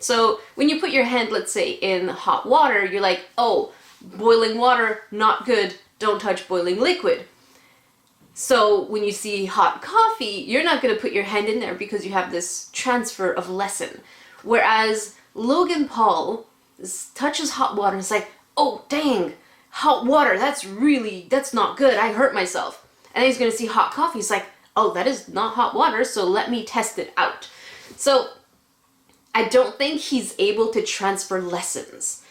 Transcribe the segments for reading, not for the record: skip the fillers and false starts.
So when you put your hand, let's say, in hot water, you're like, oh, boiling water, not good, don't touch boiling liquid. So when you see hot coffee, you're not going to put your hand in there because you have this transfer of lesson. Whereas Logan Paul touches hot water and it's like, oh dang, hot water, that's not good, I hurt myself. And then he's going to see hot coffee, it's like, oh, that is not hot water, so let me test it out. So I don't think he's able to transfer lessons.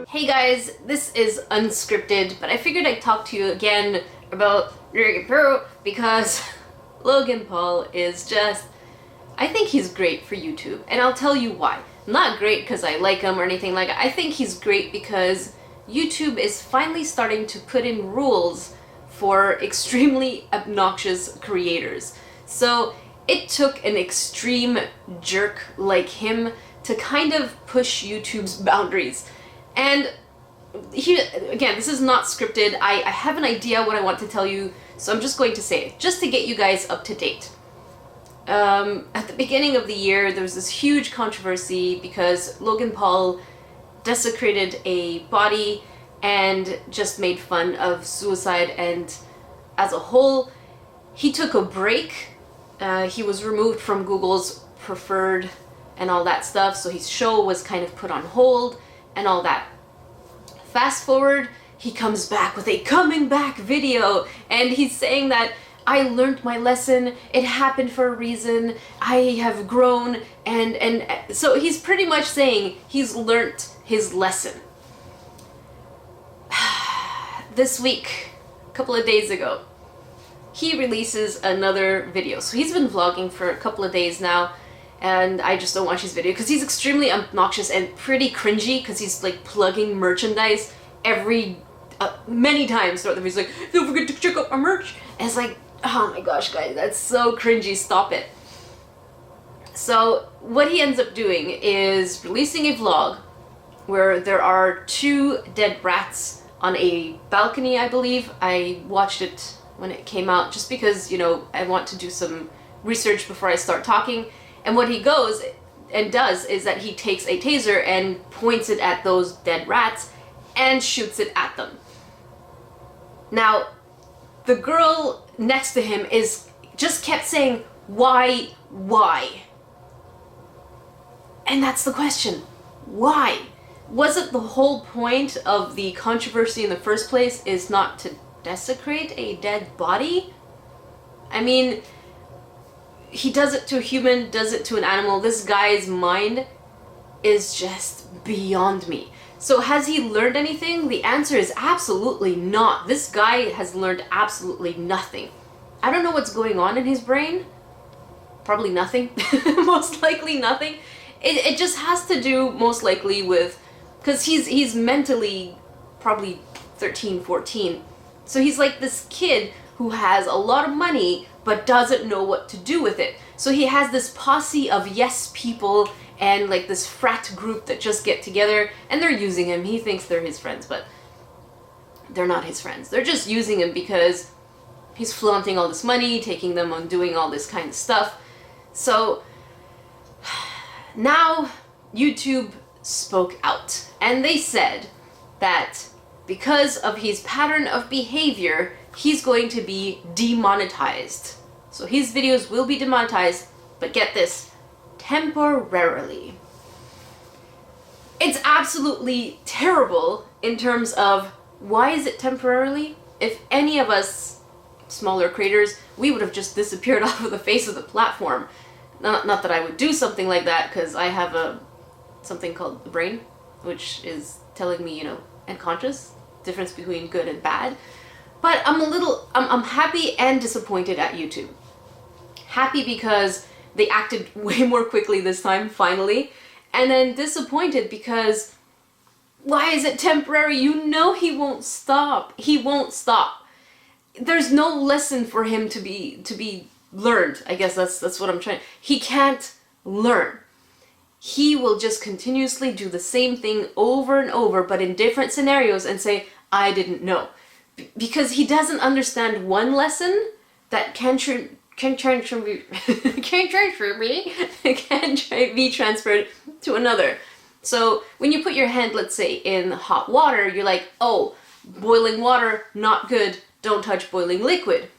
Hey guys, this is unscripted, but I figured I'd talk to you again about Logan Paul because Logan Paul is just, I think he's great for YouTube, and I'll tell you why. Not great because I like him or anything like that. I think he's great because YouTube is finally starting to put in rules for extremely obnoxious creators. So it took an extreme jerk like him to kind of push YouTube's boundaries. And again, this is not scripted. I have an idea what I want to tell you, so I'm just going to say it, just to get you guys up to date. At the beginning of the year, there was this huge controversy because Logan Paul desecrated a body and just made fun of suicide, and as a whole, he took a break. He was removed from Google's preferred and all that stuff, so his show was kind of put on hold and all that. Fast forward, he comes back with a coming back video, and he's saying that I learned my lesson, it happened for a reason, I have grown, and so he's pretty much saying he's learnt his lesson. This week, a couple of days ago, he releases another video. So he's been vlogging for a couple of days now, and I just don't watch his video because he's extremely obnoxious and pretty cringy because he's like plugging merchandise many times throughout the video. He's like, don't forget to check out our merch. And it's like, oh my gosh, guys, that's so cringy, stop it. So what he ends up doing is releasing a vlog where there are 2 dead rats on a balcony, I believe. I watched it when it came out just because, you know, I want to do some research before I start talking. And what he goes and does is that he takes a taser and points it at those dead rats and shoots it at them. Now, the girl next to him just kept saying, why? And that's the question. Why? Wasn't the whole point of the controversy in the first place is not to desecrate a dead body? I mean, he does it to a human, does it to an animal. This guy's mind is just beyond me. So has he learned anything? The answer is absolutely not. This guy has learned absolutely nothing. I don't know what's going on in his brain. Probably nothing. Most likely nothing. It just has to do most likely with, because he's mentally probably 13, 14. So he's like this kid who has a lot of money but doesn't know what to do with it. So he has this posse of yes people and like this frat group that just get together and they're using him. He thinks they're his friends, but they're not his friends. They're just using him because he's flaunting all this money, taking them on doing all this kind of stuff. So now YouTube spoke out and they said that because of his pattern of behavior, he's going to be demonetized. So his videos will be demonetized, but get this, temporarily. It's absolutely terrible in terms of why is it temporarily? If any of us smaller creators, we would have just disappeared off of the face of the platform. Not that I would do something like that, because I have something called the brain, which is telling me, you know, unconscious, difference between good and bad. But I'm happy and disappointed at YouTube. Happy because they acted way more quickly this time, finally. And then disappointed because why is it temporary? You know he won't stop. He won't stop. There's no lesson for him to be learned. I guess that's what I'm trying. He can't learn. He will just continuously do the same thing over and over, but in different scenarios, and say, I didn't know. Because he doesn't understand one lesson that can transfer me be transferred to another. So when you put your hand, let's say, in hot water, you're like, oh, boiling water, not good, don't touch boiling liquid.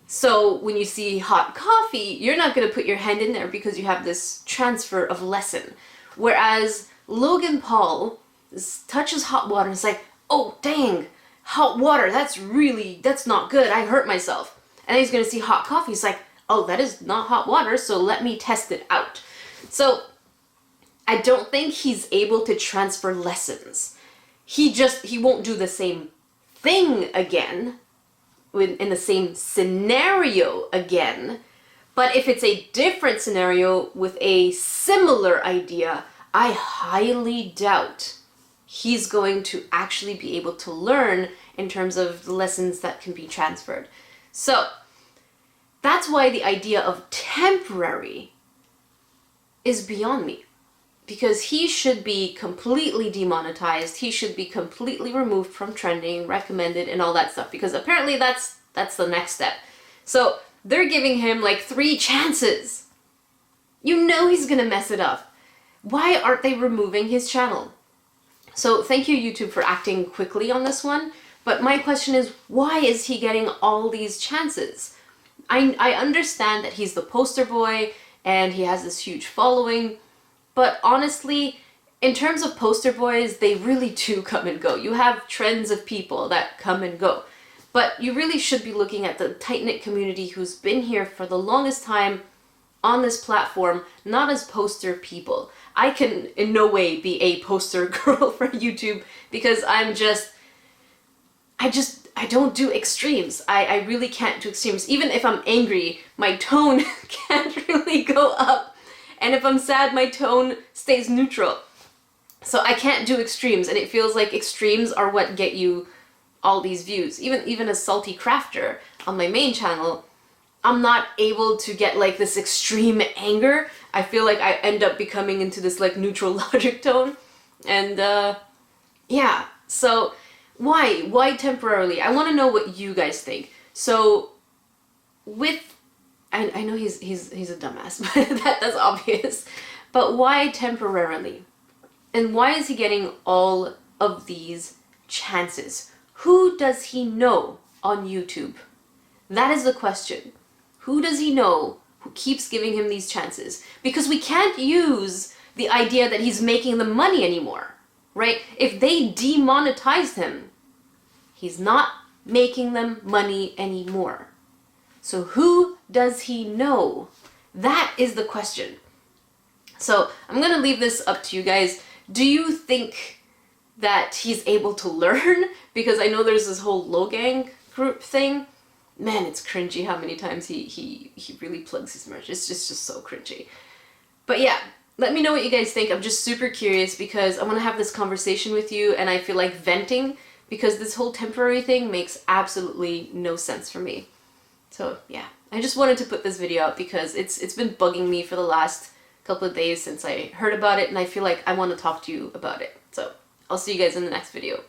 So when you see hot coffee, you're not going to put your hand in there because you have this transfer of lesson. Whereas Logan Paul touches hot water and it's like, oh, dang, hot water, that's not good, I hurt myself. And then he's going to see hot coffee, he's like, oh, that is not hot water, so let me test it out. So I don't think he's able to transfer lessons. He won't do the same thing again, in the same scenario again, but if it's a different scenario with a similar idea, I highly doubt he's going to actually be able to learn in terms of the lessons that can be transferred. So that's why the idea of temporary is beyond me. Because he should be completely demonetized, he should be completely removed from trending, recommended, and all that stuff. Because apparently that's the next step. So they're giving him like 3 chances. You know he's gonna mess it up. Why aren't they removing his channel? So thank you, YouTube, for acting quickly on this one. But my question is, why is he getting all these chances? I understand that he's the poster boy and he has this huge following. But honestly, in terms of poster boys, they really do come and go. You have trends of people that come and go. But you really should be looking at the tight-knit community who's been here for the longest time on this platform, not as poster people. I can in no way be a poster girl for YouTube because I don't do extremes. I really can't do extremes. Even if I'm angry, my tone can't really go up. And if I'm sad, my tone stays neutral. So I can't do extremes, and it feels like extremes are what get you all these views. Even as Salty Crafter on my main channel, I'm not able to get like this extreme anger. I feel like I end up becoming into this like neutral logic tone. And yeah, so why temporarily? I want to know what you guys think. So with I know he's a dumbass, but that's obvious. But why temporarily? And why is he getting all of these chances? Who does he know on YouTube? That is the question. Who does he know who keeps giving him these chances? Because we can't use the idea that he's making them money anymore, right? If they demonetized him, he's not making them money anymore. So who does he know? That is the question. So I'm going to leave this up to you guys. Do you think that he's able to learn? Because I know there's this whole Logang group thing. Man, it's cringy how many times he really plugs his merch. It's just so cringy. But yeah, let me know what you guys think. I'm just super curious because I want to have this conversation with you and I feel like venting because this whole temporary thing makes absolutely no sense for me. So yeah, I just wanted to put this video out because it's been bugging me for the last couple of days since I heard about it and I feel like I want to talk to you about it. So I'll see you guys in the next video.